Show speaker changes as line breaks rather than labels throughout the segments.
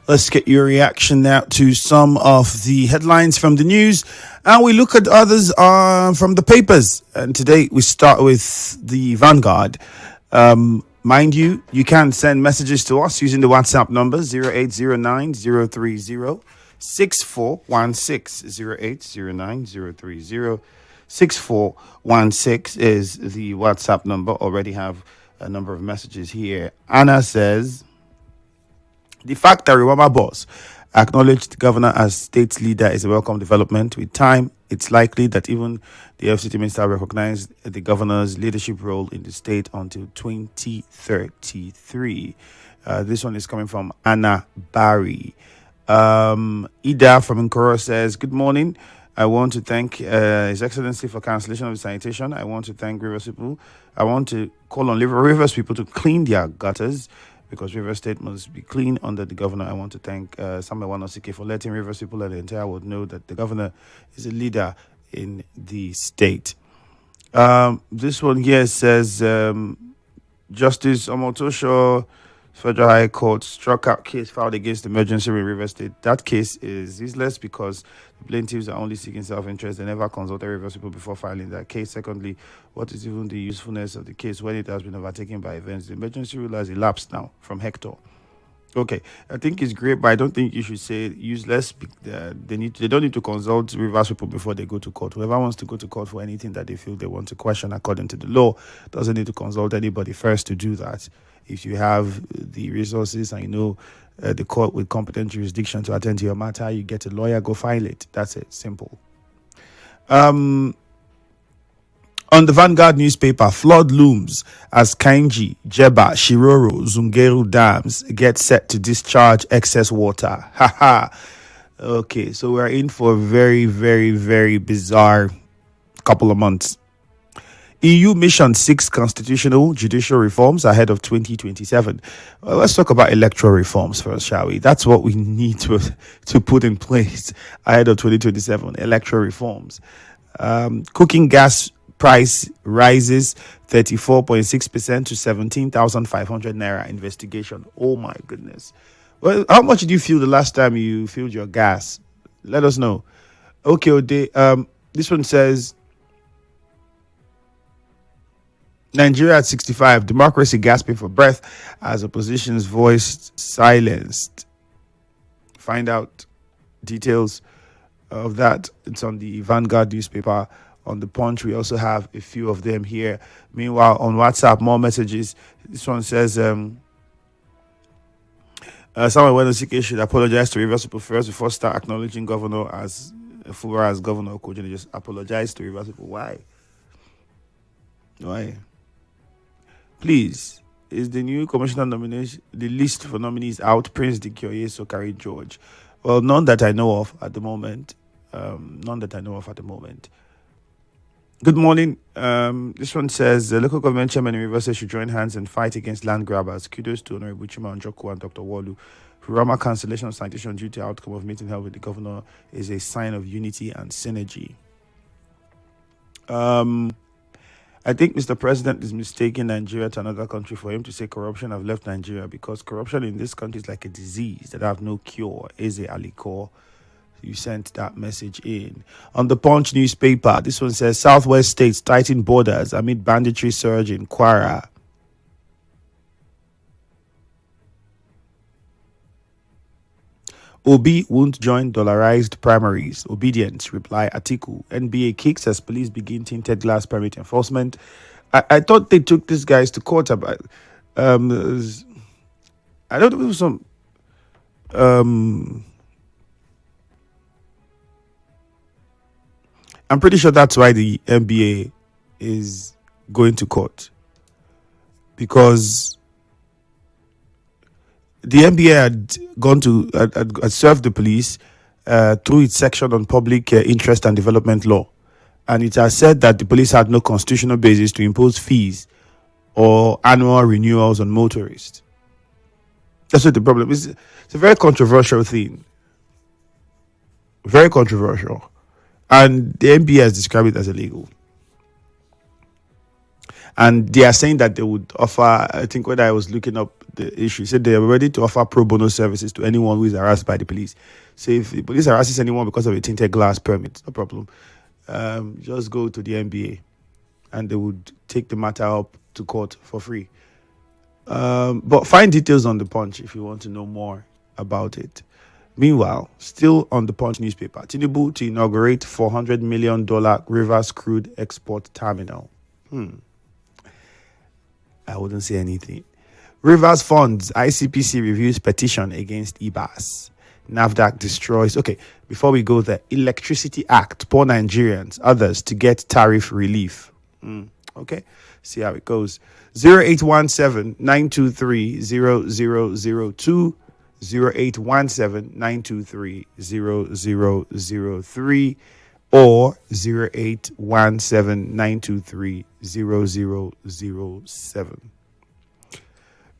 Let's get your reaction now to some of the headlines from the news, and we look at others from the papers. And today we start with the Vanguard. Mind you, you can send messages to us using the WhatsApp number 0809 030 6416. 0809 030 6416 is the WhatsApp number. Already have a number of messages here. Anna says, the fact that Rwanda boss acknowledged the governor as state leader is a welcome development. With time, it's likely that even the FCT minister recognized the governor's leadership role in the state until 2033. This one is coming from Anna Barry. Ida from Nkoro says, good morning. I want to thank His Excellency for cancellation of the sanitation. I want to thank Rivers people. I want to call on Rivers people to clean their gutters, because Rivers State must be clean under the governor. I want to thank Samuel Wanosike for letting Rivers people and the entire world know that the governor is a leader in the state. This one here says, Justice Omotosho, Federal High Court struck out case filed against emergency in Rivers State. That case is useless because the plaintiffs are only seeking self-interest. They never consulted Rivers people before filing that case. Secondly, what is even the usefulness of the case when it has been overtaken by events? The emergency rule has elapsed now from Hector. Okay, I think it's great, but I don't think you should say useless. They don't need to consult Rivers people before they go to court. Whoever wants to go to court for anything that they feel they want to question according to the law doesn't need to consult anybody first to do that. If you have the resources and you know the court with competent jurisdiction to attend to your matter, you get a lawyer, go file it. That's it. Simple. On the Vanguard newspaper, flood looms as Kainji, Jeba, Shiroro, Zungeru dams get set to discharge excess water. Haha. Okay, so we're in for a very, very, very bizarre couple of months. EU mission seeks constitutional judicial reforms ahead of 2027. Well, let's talk about electoral reforms first, shall we? That's what we need to put in place ahead of 2027, electoral reforms. Cooking gas price rises 34.6% to 17,500 naira investigation. Oh my goodness. Well, how much did you feel the last time you filled your gas? Let us know. Okay, Ode, this one says, Nigeria at 65, democracy gasping for breath as opposition's voice silenced. Find out details of that. It's on the Vanguard newspaper. On the Punch, we also have a few of them here. Meanwhile, on WhatsApp, more messages. This one says, Samuel Wanosike should apologize to Rivers people first before start acknowledging governor as Fura as governor. Could just apologize to Rivers people? Why? Please, is the new commissioner nomination, the list for nominees out? Prince Dikioye, Sokari, George. Well, none that I know of at the moment. Good morning. This one says the local government chairman in Rivers should join hands and fight against land grabbers. Kudos to Honorable Chima Njoku and Dr. Walu. Rama cancellation of sanitation due to outcome of meeting held with the governor is a sign of unity and synergy. I think Mr. President is mistaking Nigeria to another country for him to say corruption have left Nigeria, because corruption in this country is like a disease that have no cure. Eze Aliko, you sent that message in. On the Punch newspaper, this one says Southwest states tighten borders amid banditry surge in Kwara. Obi won't join dollarized primaries. Obedience, reply Atiku. NBA kicks as police begin tinted glass permit enforcement. I thought they took these guys to court about. I don't know, it was some. I'm pretty sure that's why the NBA is going to court, because the NBA had gone to had served the police through its section on public interest and development law, and it has said that the police had no constitutional basis to impose fees or annual renewals on motorists. That's what the problem is. It's a very controversial thing. Very controversial. And the NBA has described it as illegal. And they are saying that they would offer, I think when I was looking up the issue, said they are ready to offer pro bono services to anyone who is harassed by the police. So if the police harasses anyone because of a tinted glass permit, no problem. Just go to the NBA and they would take the matter up to court for free. But find details on the Punch if you want to know more about it. Meanwhile, still on the Punch newspaper, Tinubu to inaugurate $400 million Rivers crude export terminal. I wouldn't say anything. Rivers funds ICPC reviews petition against EBAS. NAFDAC destroys. Okay, before we go there, Electricity Act, poor Nigerians, others to get tariff relief. Okay, see how it goes. 0817 923 0002. 0817 923 0003 or 0817 923 0007.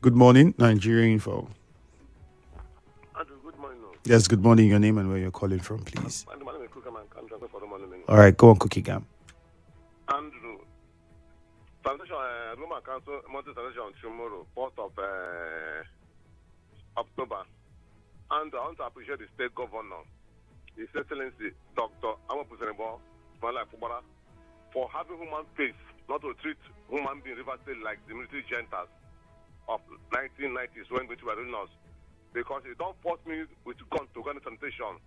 Good morning, Nigerian Info.
Andrew, good morning.
Yes, good morning. Your name and where you're calling from, please. All right, go on, Cookie Gam.
Andrew, Foundation, Roman Council, Monte Sanitation tomorrow, 4th of October. And I want to appreciate the state governor, His Excellency Dr. Amapusenebo, for having human face, not to treat human being River State like the military gentles of 1990s when we were doing us. Because you don't force me with guns to go into sanitation.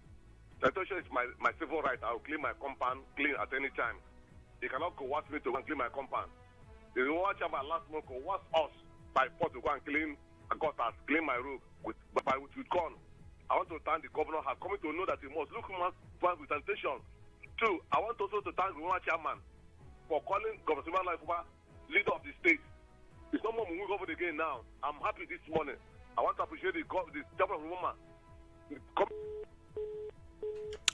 Sanitation is my civil right. I'll clean my compound, clean at any time. You cannot coerce me to go and clean my compound. The one chairman last month coerced us by force to go and clean a gutters, clean my roof with gun. I want to thank the governor has come to know that he must look human with sanitation. Two, I want also to thank the one chairman for calling Governor Life leader of the state. It's no more moving over again now. I'm happy this morning. I want to appreciate the chairman of woman.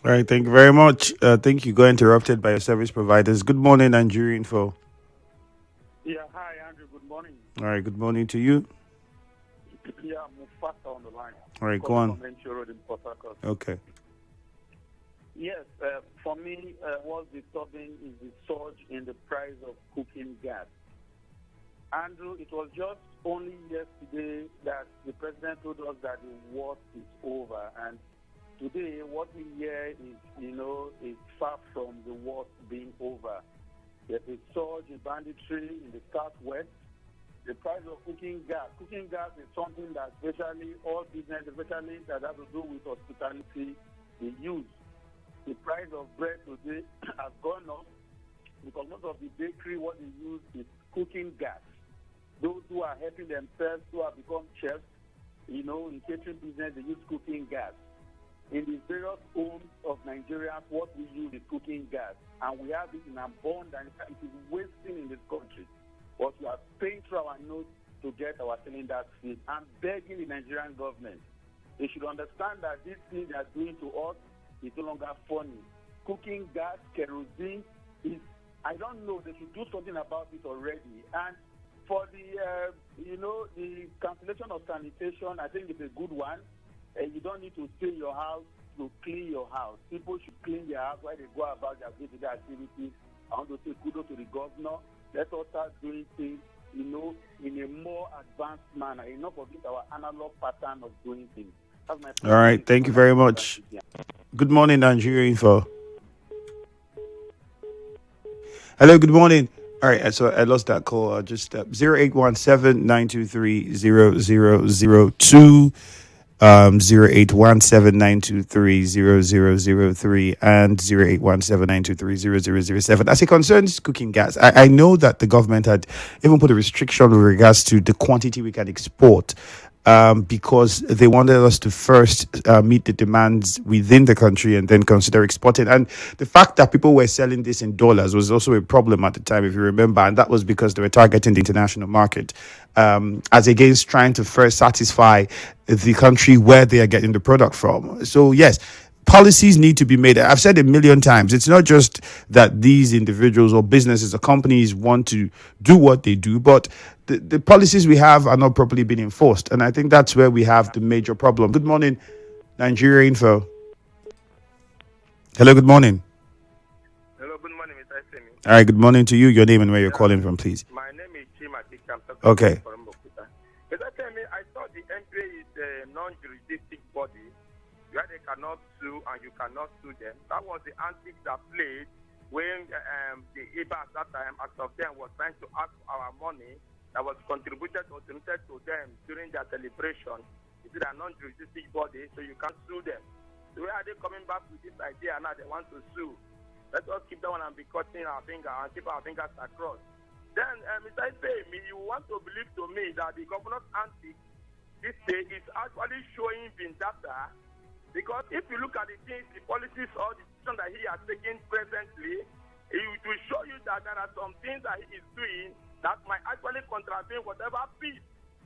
All right, thank you very much. Thank you. Got interrupted by your service providers. Good morning, Nigeria Info.
Yeah, hi, Andrew. Good morning.
All right, good morning to you.
Yeah, Mufasa on the line.
All right, go on. Okay.
Yes, for me, what's disturbing is the surge in the price of cooking gas. Andrew, it was just only yesterday that the president told us that the worst is over, and today what we hear is, is far from the worst being over. There's a surge in banditry in the southwest. The price of cooking gas. Cooking gas is something that especially all business, especially that has to do with hospitality, they use. The price of bread today has gone up because most of the bakery, what they use is cooking gas. Those who are helping themselves, who have become chefs, in catering business, they use cooking gas. In the various homes of Nigerians, what we use is cooking gas. And we have it in abundance. It is wasting in this country. But we are paying through our nose to get our cylinders filled. I'm begging the Nigerian government. They should understand that this thing they are doing to us is no longer funny. Cooking gas, kerosene, I don't know. They should do something about it already. And for the, the cancellation of sanitation, I think it's a good one. You don't need to stay in your house to clean your house. People should clean their house while they go about their day-to-day activities. I want to say kudos to the governor. Let us start doing things, in a more advanced manner. Enough of this, our analog pattern of doing things.
All right, thank you very much. Good morning, Nigeria Info. Hello, good morning. All right, so I lost that call. Just 0817 923 0002. 0817 923 0003 and 0817 923 0007. As it concerns cooking gas, I know that the government had even put a restriction with regards to the quantity we can export. Because they wanted us to first meet the demands within the country and then consider exporting. And the fact that people were selling this in dollars was also a problem at the time, if you remember. And that was because they were targeting the international market as against trying to first satisfy the country where they are getting the product from. So, yes, policies need to be made. I've said a million times, it's not just that these individuals or businesses or companies want to do what they do, but the policies we have are not properly being enforced. And I think that's where we have the major problem. Good morning, Nigeria Info. Hello, good morning.
Hello, good morning, Mr. Ifiemi.
All right, good morning to you. Your name and where you're calling from, please.
My name
Okay.
Because I tell me, I thought the MPA is a non-jurisdictive body where they cannot sue and you cannot sue them. That was the antics that played when the IBA at that time, as of them, was trying to ask for our money that was contributed or donated to them during their celebration. It is a non-jurisdictive body, so you can't sue them. So where are they coming back with this idea now? They want to sue. Let us keep that one and be cutting our finger and keep our fingers across. Then, Mr. Ifiemi, you want to believe to me that the governor's antics this day is actually showing vendetta, because if you look at the things, the policies or the decision that he has taken presently, it will show you that there are some things that he is doing that might actually contravene whatever peace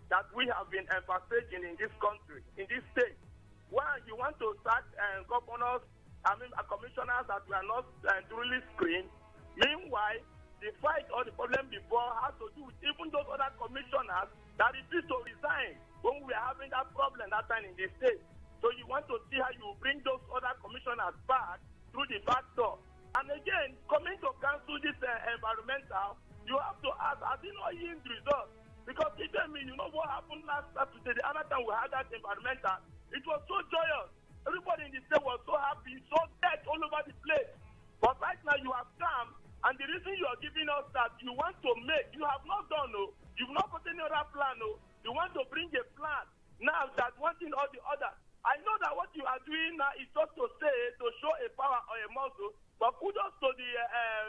that we have been emphasizing in this country, in this state. When you want to sack governors, commissioners that were not duly screened, meanwhile, the fight or the problem before has to do with even those other commissioners that refused to resign when we were having that problem that time in the state. So you want to see how you bring those other commissioners back through the back door. And again, coming to cancel this environmental, you have to ask, has it not yield results? Because you tell me, you know what happened last Saturday, the other time we had that environmental, it was so joyous. Everybody in the state was so happy, so dead all over the place. But right now you have come, and the reason you are giving us that you want to make, you have not done, no. You've not got any other plan, no. You want to bring a plan now that one thing or the other. I know that what you are doing now is just to say, to show a power or a muscle, but kudos to the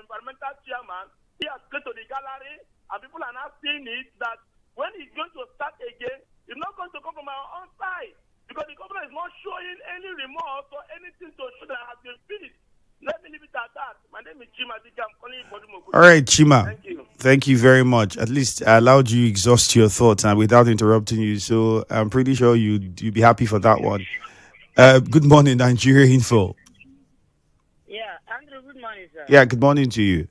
environmental chairman. He has played to the gallery, and people are now seeing it that when he's going to start again, it's not going to come from our own side, because the government is not showing any remorse or anything to show that has been finished. Let me leave it at that. My name is Chima. I'm calling you for the Mogu.
All right, Chima.
Thank you.
Thank you very much. At least I allowed you exhaust your thoughts and without interrupting you. So I'm pretty sure you'd be happy for that one. Good morning, Nigeria Info.
Yeah, Andrew, good morning, sir.
Yeah, good morning to you.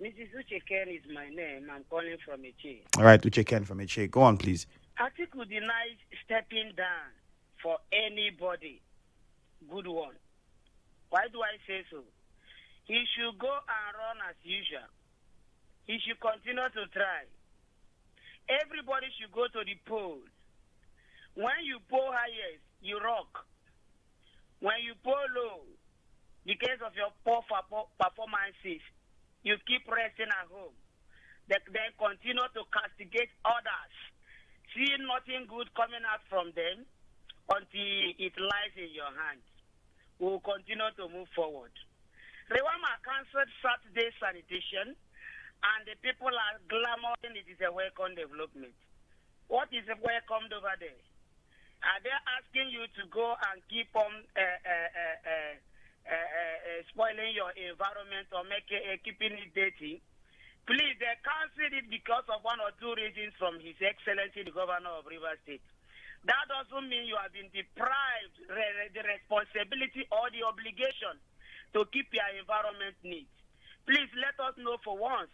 Mrs. Ucheken is my name. I'm calling from Eche.
All right, Uche Ken from Eche. Go on, please.
Atiku denies stepping down for anybody. Good one. Why do I say so? He should go and run as usual. He should continue to try. Everybody should go to the polls. When you poll highest, you rock. When you poll low, because of your poor performances, you keep resting at home. Then continue to castigate others. See nothing good coming out from them until it lies in your hands. We will continue to move forward. Rewama cancelled Saturday sanitation, and the people are glamoring it is a welcome development. What is welcomed over there? Are they asking you to go and keep on spoiling your environment or keeping it dirty? Please, they canceled it because of one or two reasons from His Excellency, the Governor of Rivers State. That doesn't mean you have been deprived the responsibility or the obligation to keep your environment neat. Please let us know for once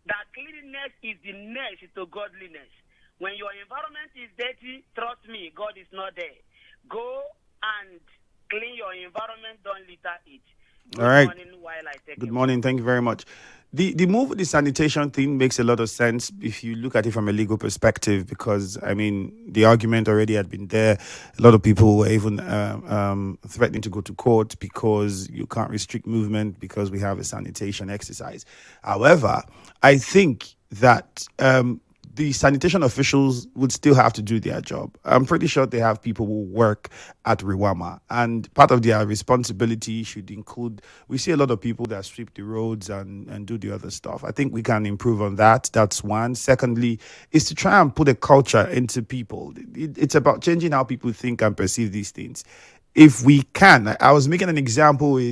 that cleanliness is the next to godliness. When your environment is dirty, trust me, God is not there. Go and clean your environment, don't litter it.
All right.
Good morning, while I take
Good morning. Thank you very much. The move with the sanitation thing makes a lot of sense if you look at it from a legal perspective, because, I mean, the argument already had been there. A lot of people were even threatening to go to court because you can't restrict movement because we have a sanitation exercise. However, I think that the sanitation officials would still have to do their job. I'm pretty sure they have people who work at Rewama, and part of their responsibility should include, we see a lot of people that sweep the roads and do the other stuff. I think we can improve on that. That's one. Secondly, is to try and put a culture into people. It's about changing how people think and perceive these things. If we can, I was making an example with